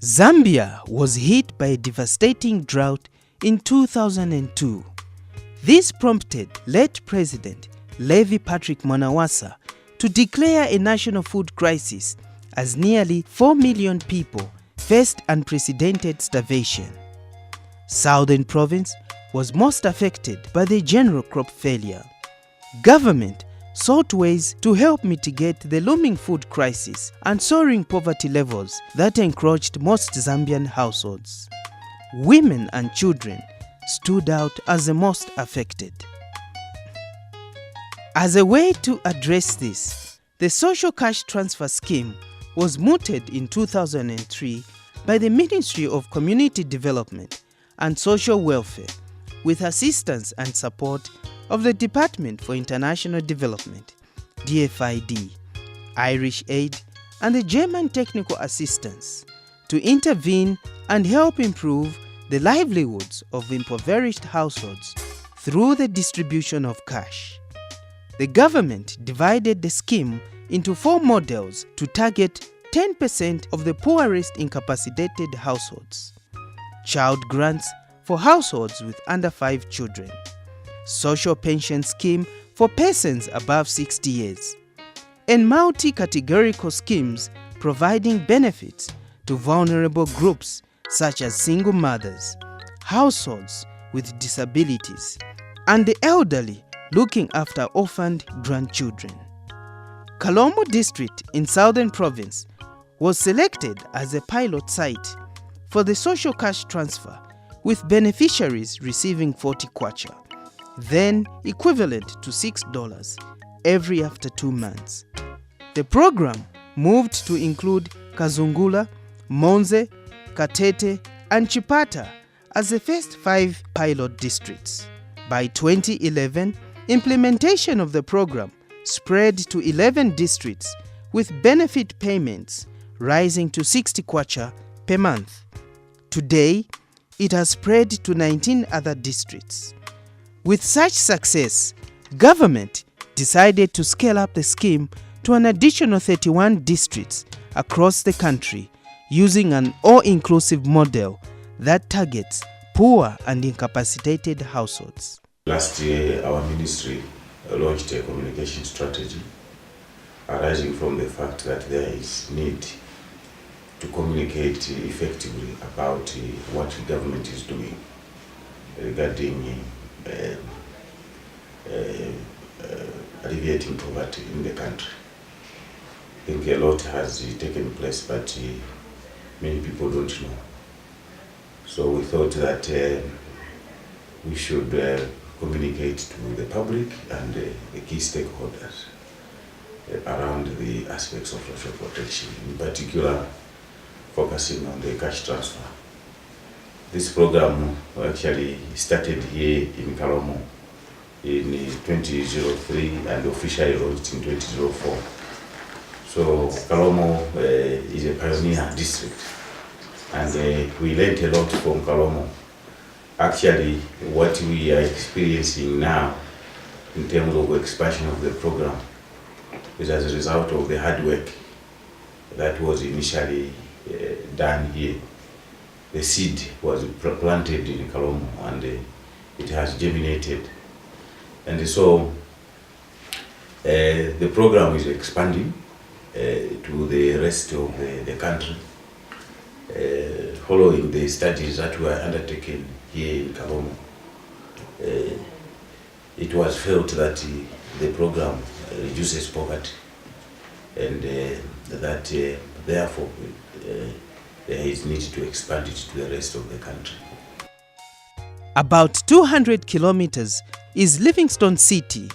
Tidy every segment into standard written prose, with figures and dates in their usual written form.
Zambia was hit by a devastating drought in 2002. This prompted late President Levi Patrick Mwanawasa to declare a national food crisis as nearly 4 million people faced unprecedented starvation. Southern Province was most affected by the general crop failure. Government sought ways to help mitigate the looming food crisis and soaring poverty levels that encroached most Zambian households. Women and children stood out as the most affected. As a way to address this, the Social Cash Transfer Scheme was mooted in 2003 by the Ministry of Community Development and Social Welfare with assistance and support of the Department for International Development, DFID, Irish Aid, and the German Technical Assistance to intervene and help improve the livelihoods of impoverished households through the distribution of cash. The government divided the scheme into 4 models to target 10% of the poorest incapacitated households. Child grants for households with under 5 children. Social pension scheme for persons above 60 years. And multi-categorical schemes providing benefits to vulnerable groups such as single mothers, households with disabilities, and the elderly looking after orphaned grandchildren. Kalomo district in Southern Province was selected as a pilot site for the social cash transfer, with beneficiaries receiving 40 kwacha, then equivalent to $6 every after 2 months. The program moved to include Kazungula, Monze, Katete, and Chipata as the first 5 pilot districts. By 2011, implementation of the program spread to 11 districts, with benefit payments rising to 60 kwacha per month. Today, it has spread to 19 other districts. With such success, government decided to scale up the scheme to an additional 31 districts across the country using an all-inclusive model that targets poor and incapacitated households. Last year, our ministry launched a communication strategy arising from the fact that there is need to communicate effectively about what the government is doing regarding alleviating poverty in the country. I think a lot has taken place, but many people don't know. So we thought that we should communicate to the public and the key stakeholders around the aspects of social protection, in particular focusing on the cash transfer. This program actually started here in Kalomo in 2003 and officially launched in 2004. So Kalomo is a pioneer district, and we learned a lot from Kalomo. Actually, what we are experiencing now in terms of expansion of the program is as a result of the hard work that was initially done here. The seed was planted in Kalomo, and it has germinated. And so the program is expanding to the rest of the country, following the studies that were undertaken here in Kalomo. It was felt that the program reduces poverty, and that therefore there is need to expand it to the rest of the country. About 200 kilometers is Livingstone City,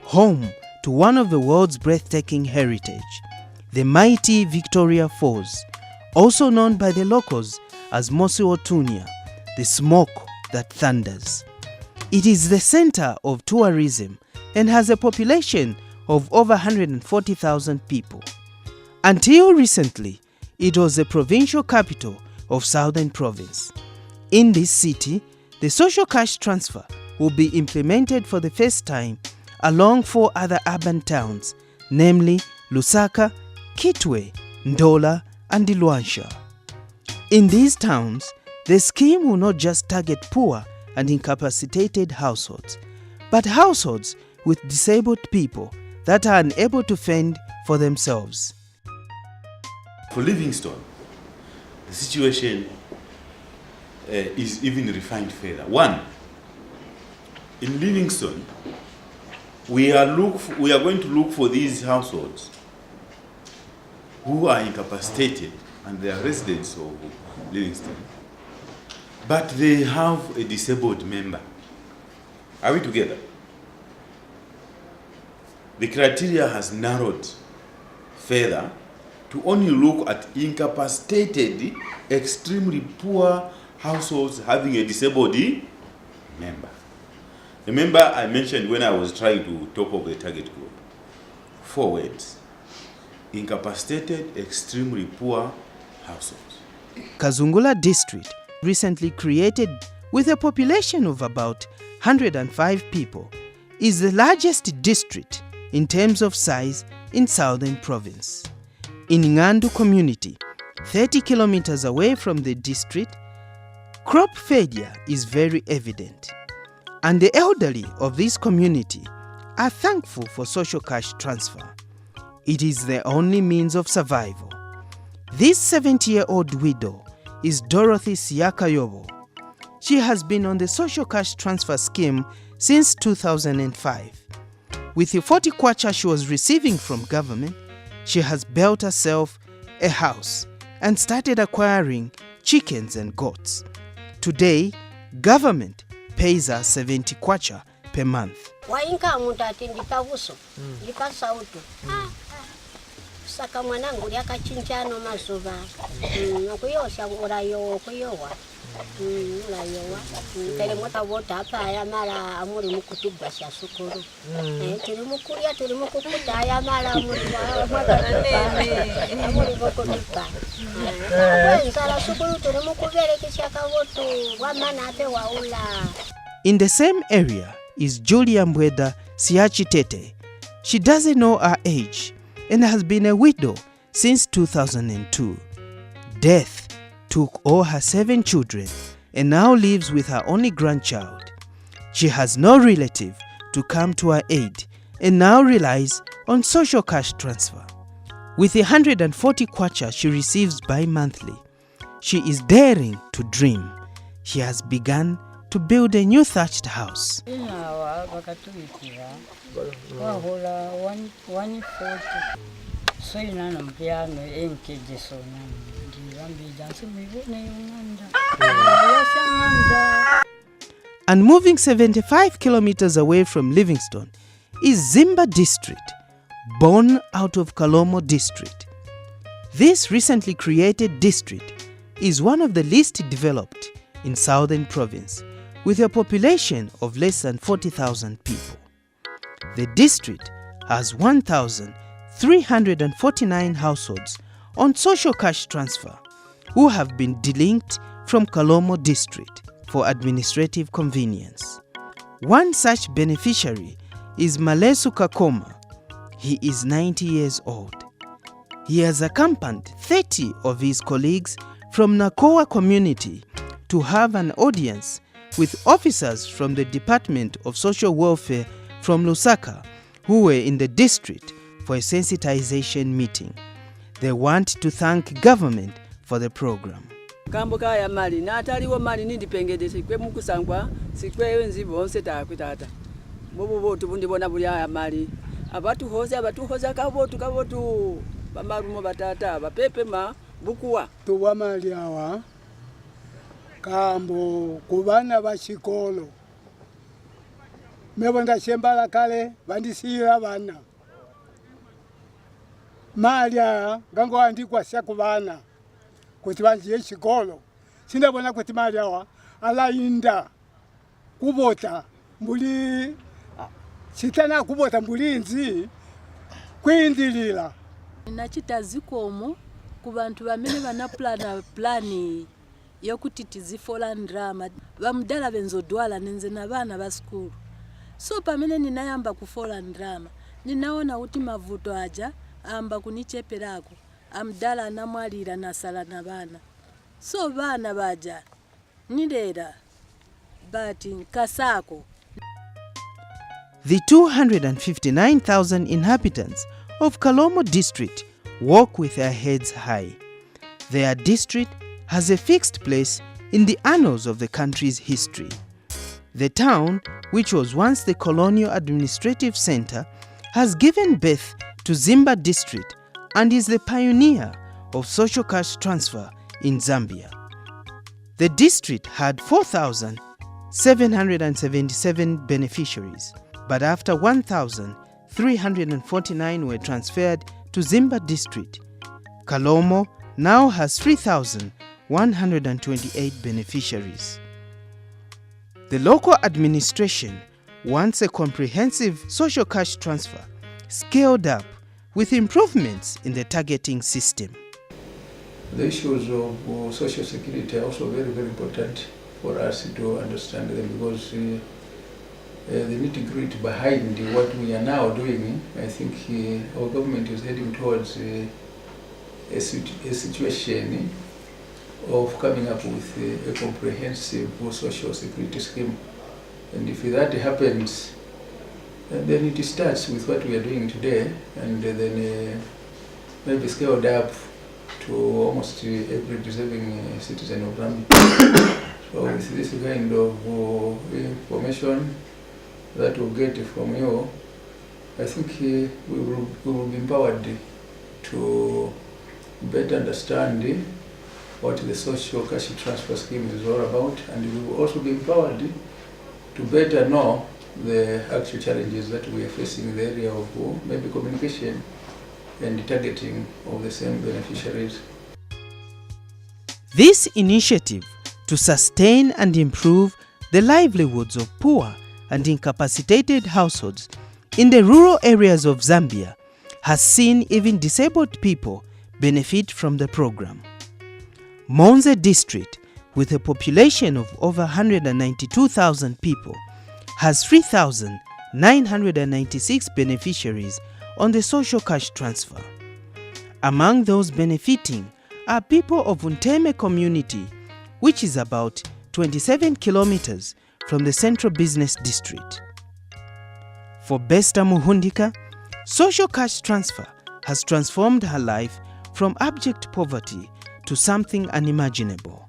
home to one of the world's breathtaking heritage, the mighty Victoria Falls, also known by the locals as Mosi Otunya, the smoke that thunders. It is the center of tourism and has a population of over 140,000 people. Until recently, it was the provincial capital of Southern Province. In this city, the social cash transfer will be implemented for the first time along 4 other urban towns, namely Lusaka, Kitwe, Ndola, and Luansha. In these towns, the scheme will not just target poor and incapacitated households, but households with disabled people that are unable to fend for themselves. For Livingstone, the situation is even refined further. One, in Livingstone, we are going to look for these households who are incapacitated and they are residents of Livingstone, but they have a disabled member. Are we together? The criteria has narrowed further to only look at incapacitated, extremely poor households having a disabled member. Remember, I mentioned when I was trying to talk of the target group, 4 words: incapacitated, extremely poor households. Kazungula district, recently created with a population of about 105 people, is the largest district in terms of size in Southern Province. In Ngandu community, 30 kilometers away from the district, crop failure is very evident, and the elderly of this community are thankful for social cash transfer. It is their only means of survival. This 70-year-old widow is Dorothy Siakayobo. She has been on the social cash transfer scheme since 2005. With the 40 kwacha she was receiving from government, she has built herself a house and started acquiring chickens and goats. Today, government pays her 70 kwacha per month. Saka mwanangu yakachinjano mazuva kuyosha urayo kuyowa urayowa tele mota vota hapa ya mara amuri mukutubwa sha sukuru tuli mukuria tuli mukukuta ya mara amuri amuri mukutupa kwenzala sukuru tuli mukuverekesha kavotu wamana ape waula. In the same area is Julia Mbweda Siachitete. She doesn't know her age and has been a widow since 2002. Death took all her 7 children and now lives with her only grandchild. She has no relative to come to her aid and now relies on social cash transfer. With the 140 kwacha she receives bi-monthly, she is daring to dream. She has begun to build a new thatched house. And moving 75 kilometers away from Livingstone is Zimba district, born out of Kalomo district. This recently created district is one of the least developed in Southern Province, with a population of less than 40,000 people. The district has 1,349 households on social cash transfer who have been delinked from Kalomo district for administrative convenience. One such beneficiary is Malesu Kakoma. He is 90 years old. He has accompanied 30 of his colleagues from Nakoa community to have an audience with officers from the Department of Social Welfare from Lusaka who were in the district for a sensitization meeting. They want to thank government for the program. Kamboka ya mali na ataliwo mali nindipengede sikwe mukusangwa sikwe nzibo onse takwitata bobo botu bundibona buli ya mali abatuhoza kabotu bamarumo batata bapepe ma bukuwa tuwa mali awa kambo kubana bashikolo mebonda shembala kale bandisira bana mali aya gango andikwa sha kubana kuti banjiye shikolo sindabona kuti mali awa alainda kubota mbuli sitana kubota mbulinzi kwindilila nachita zikomo ku bantu bamene bana plani yokuti tizifola ndrama bamudala benzodwala nenze n'abaana ba skulu. So pamene ninayamba kufola ndrama ninaona kuti mavuto aja amba kunicheperako amdala anamwalira nasala na bana. So bana baja nilera bati nkasako. The 259,000 inhabitants of Kalomo district walk with their heads high. Their district has a fixed place in the annals of the country's history. The town, which was once the colonial administrative center, has given birth to Zambia district and is the pioneer of social cash transfer in Zambia. The district had 4,777 beneficiaries, but after 1,349 were transferred to Zambia district, Kalomo now has 3,128 beneficiaries. The local administration wants a comprehensive social cash transfer scaled up with improvements in the targeting system. The issues of social security are also very, very important for us to understand them, because the nitty-gritty behind what we are now doing, I think our government is heading towards a situation of coming up with a comprehensive social security scheme. And if that happens, then it starts with what we are doing today, and then maybe scaled up to almost every deserving citizen of Zambia. So with this kind of information that we'll get from you, I think we will be empowered to better understand what the social cash transfer scheme is all about, and we will also be empowered to better know the actual challenges that we are facing in the area of maybe communication and targeting of the same beneficiaries. This initiative to sustain and improve the livelihoods of poor and incapacitated households in the rural areas of Zambia has seen even disabled people benefit from the program. Monze district, with a population of over 192,000 people, has 3,996 beneficiaries on the social cash transfer. Among those benefiting are people of Unteme community, which is about 27 kilometers from the central business district. For Besta Muhundika, social cash transfer has transformed her life from abject poverty to something unimaginable.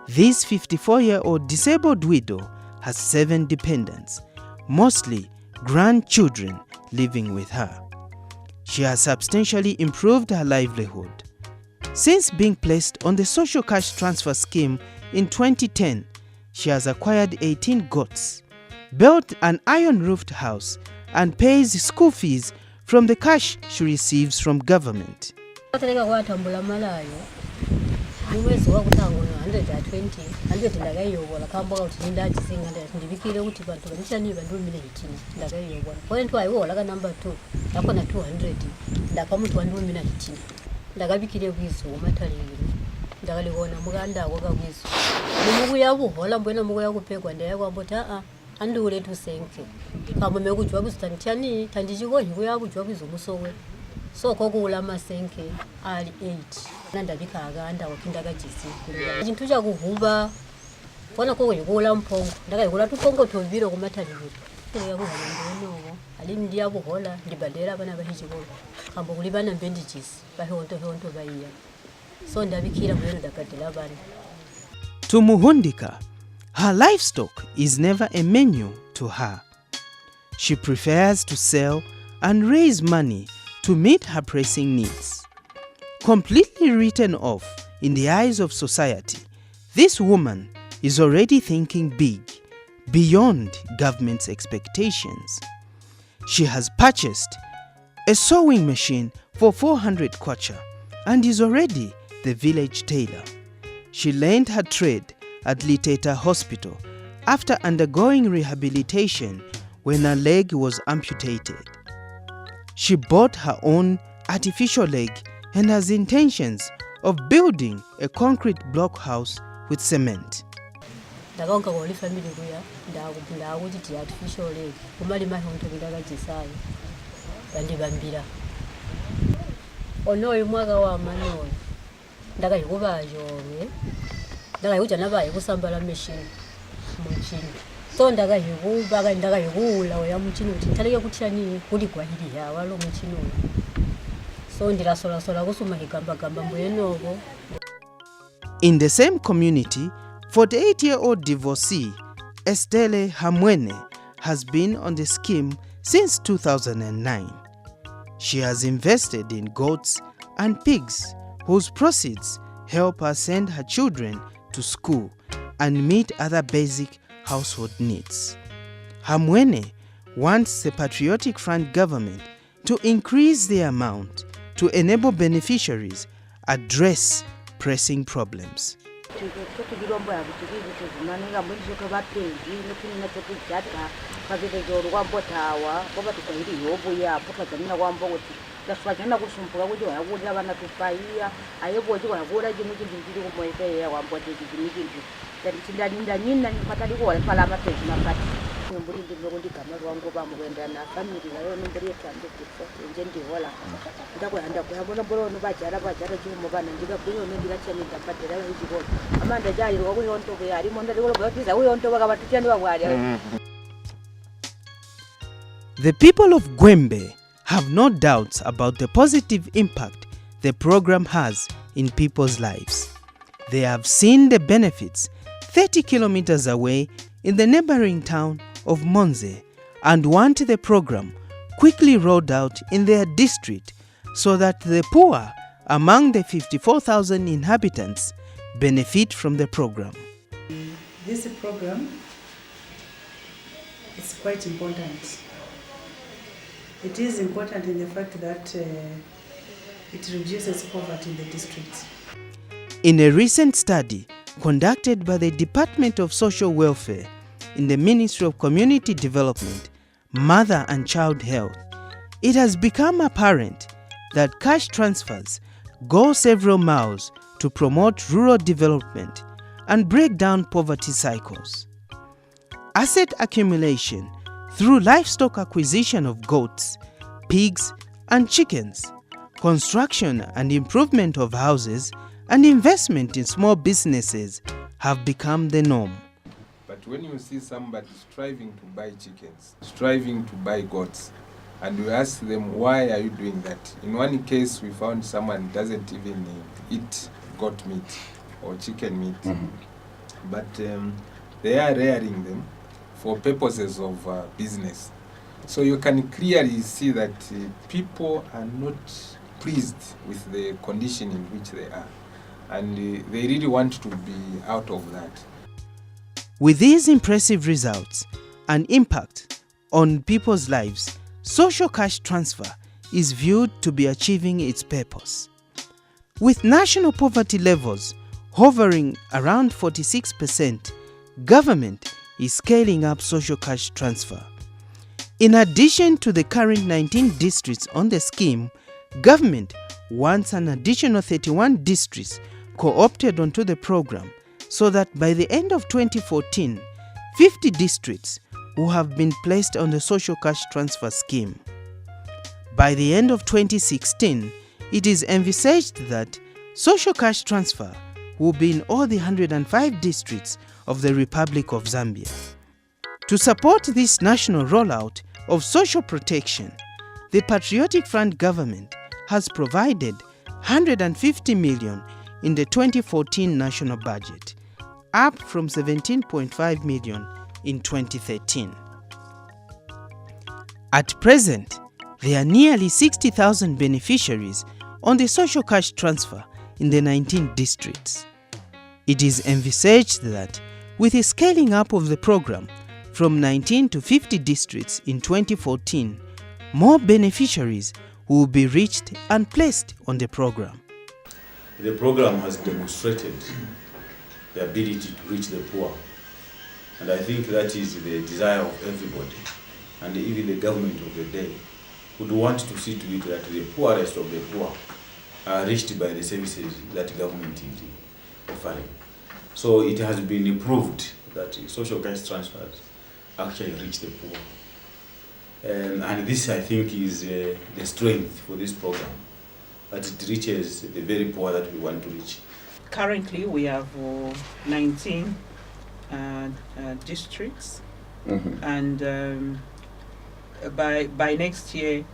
This 54-year-old disabled widow has 7 dependents, mostly grandchildren living with her. She has substantially improved her livelihood. Since being placed on the social cash transfer scheme in 2010, she has acquired 18 goats, built an iron-roofed house, and pays school fees from the cash she receives from government. Mwezi wa kutango 120 andio ndagayobola kamba kuti ndachisinga ndibikire kuti bantu banishani bantu militina ndagayobola point wayiwola ka number 2 yakona 200 ndakamutu wandu militina ndakabikire kwizo mataliro ndakalikona mukanda kwa kwizo muku yabuhola mbona muku yakupegwa ndayakwambota andule tusenke kamba mekujwa kuzitanchani tandichikohi kuyakujwa kwizo musowe so kokula masenke ali 8 nandabika aganda wakindaga jisi chintu cha kuhuba fona ko yikola mpongo ndakayikola tupongo toviro kumataliro yakuhanono ali ndiya buhola ndibadera bana bahijiko kambo kulibana mbendi jisi bahonto bayiya so ndabikira mwero ndakadela bana. To Muhundika, her livestock is never a menu to her. She prefers to sell and raise money to meet her pressing needs. Completely written off in the eyes of society, this woman is already thinking big, beyond government's expectations. She has purchased a sewing machine for 400 kwacha and is already the village tailor. She learned her trade at Liteta Hospital after undergoing rehabilitation when her leg was amputated. She bought her own artificial leg and has intentions of building a concrete block house with cement. Ndakaonka kwa family kuya ndakuti artificial leg kumali mahonto ndakajisayo bandibambira ono uyu mwaka wa manoyo ndakayikubayowe ndakayikuja nabaye kusambala machine muchini so ndakayikuula oya muchini kuti ntaleke kutyani kuli gwahili yawa lo muchini uyu so ndilasola kusuma kigamba mbwenoko. In the same community, 48-year-old divorcee Estelle Hamwene has been on the scheme since 2009. She has invested in goats and pigs, whose proceeds help her send her children to school and meet other basic household needs. Hamwene wants the Patriotic Front government to increase the amount to enable beneficiaries address pressing problems. The people of Gwembe have no doubts about the positive impact the program has in people's lives. They have seen the benefits 30 kilometers away in the neighboring town of Monze and want the program quickly rolled out in their district so that the poor among the 54,000 inhabitants benefit from the program. This program is quite important. It is important in the fact that it reduces poverty in the district. In a recent study conducted by the Department of Social Welfare in the Ministry of Community Development, Mother and Child Health, it has become apparent that cash transfers go several miles to promote rural development and break down poverty cycles. Asset accumulation through livestock acquisition of goats, pigs, and chickens, construction and improvement of houses, and investment in small businesses have become the norm. But when you see somebody striving to buy chickens, striving to buy goats, and we ask them, why are you doing that? In one case, we found someone doesn't even eat goat meat or chicken meat, but they are rearing them for purposes of business. So you can clearly see that people are not pleased with the condition in which they are, and they really want to be out of that. With these impressive results and impact on people's lives, social cash transfer is viewed to be achieving its purpose. With national poverty levels hovering around 46%, government is scaling up social cash transfer. In addition to the current 19 districts on the scheme, government wants an additional 31 districts co-opted onto the program so that by the end of 2014, 50 districts will have been placed on the social cash transfer scheme. By the end of 2016, it is envisaged that social cash transfer will be in all the 105 districts of the Republic of Zambia. To support this national rollout of social protection, the Patriotic Front government has provided 150 million in the 2014 national budget, up from 17.5 million in 2013. At present, there are nearly 60,000 beneficiaries on the social cash transfer in the 19 districts. It is envisaged that with the scaling up of the program from 19 to 50 districts in 2014, more beneficiaries will be reached and placed on the program. The program has demonstrated the ability to reach the poor, and I think that is the desire of everybody, and even the government of the day would want to see to it that the poorest of the poor are reached by the services that government is offering. So it has been proved that social cash transfers actually reach the poor. And this, I think, is the strength for this program, that it reaches the very poor that we want to reach. Currently, we have 19 districts, and by next year,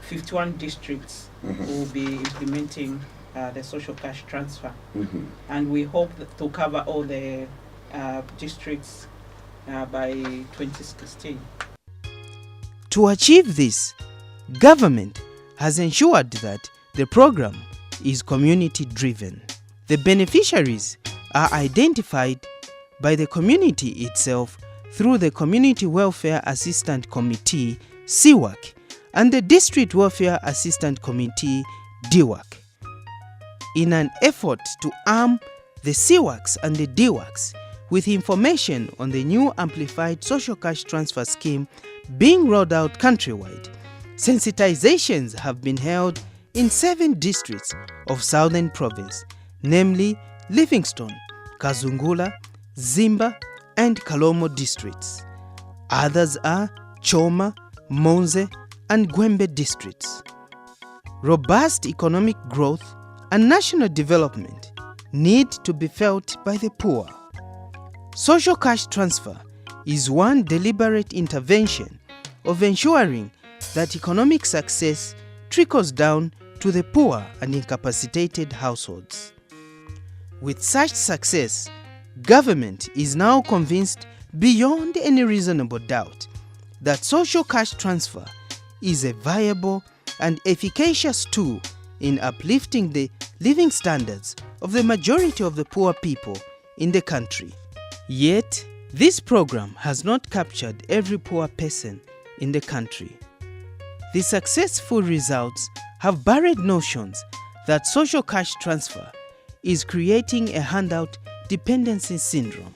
51 districts will be implementing the social cash transfer, and we hope to cover all the districts by 2016. To achieve this, government has ensured that the program is community-driven. The beneficiaries are identified by the community itself through the Community Welfare Assistant Committee, CWAC, and the District Welfare Assistant Committee, DWAC. In an effort to arm the CWACs and the DWACs with information on the new amplified social cash transfer scheme being rolled out countrywide, sensitizations have been held in 7 districts of Southern Province, namely Livingstone, Kazungula, Zimba, and Kalomo districts. Others are Choma, Monze, and Gwembe districts. Robust economic growth and national development need to be felt by the poor. Social cash transfer is one deliberate intervention of ensuring that economic success trickles down to the poor and incapacitated households. With such success, government is now convinced beyond any reasonable doubt that social cash transfer is a viable and efficacious tool in uplifting the living standards of the majority of the poor people in the country. Yet, this program has not captured every poor person in the country. The successful results have buried notions that social cash transfer is creating a handout dependency syndrome.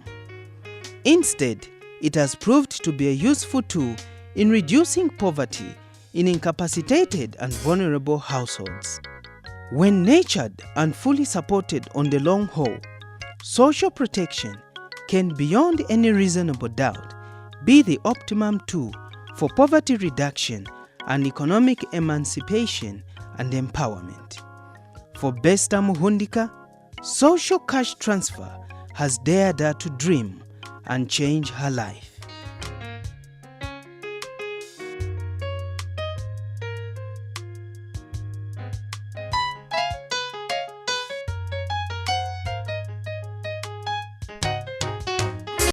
Instead, it has proved to be a useful tool in reducing poverty in incapacitated and vulnerable households. When nurtured and fully supported on the long haul, social protection can, beyond any reasonable doubt, be the optimum tool for poverty reduction and economic emancipation and empowerment. For Besta Muhundika, social cash transfer has dared her to dream and change her life.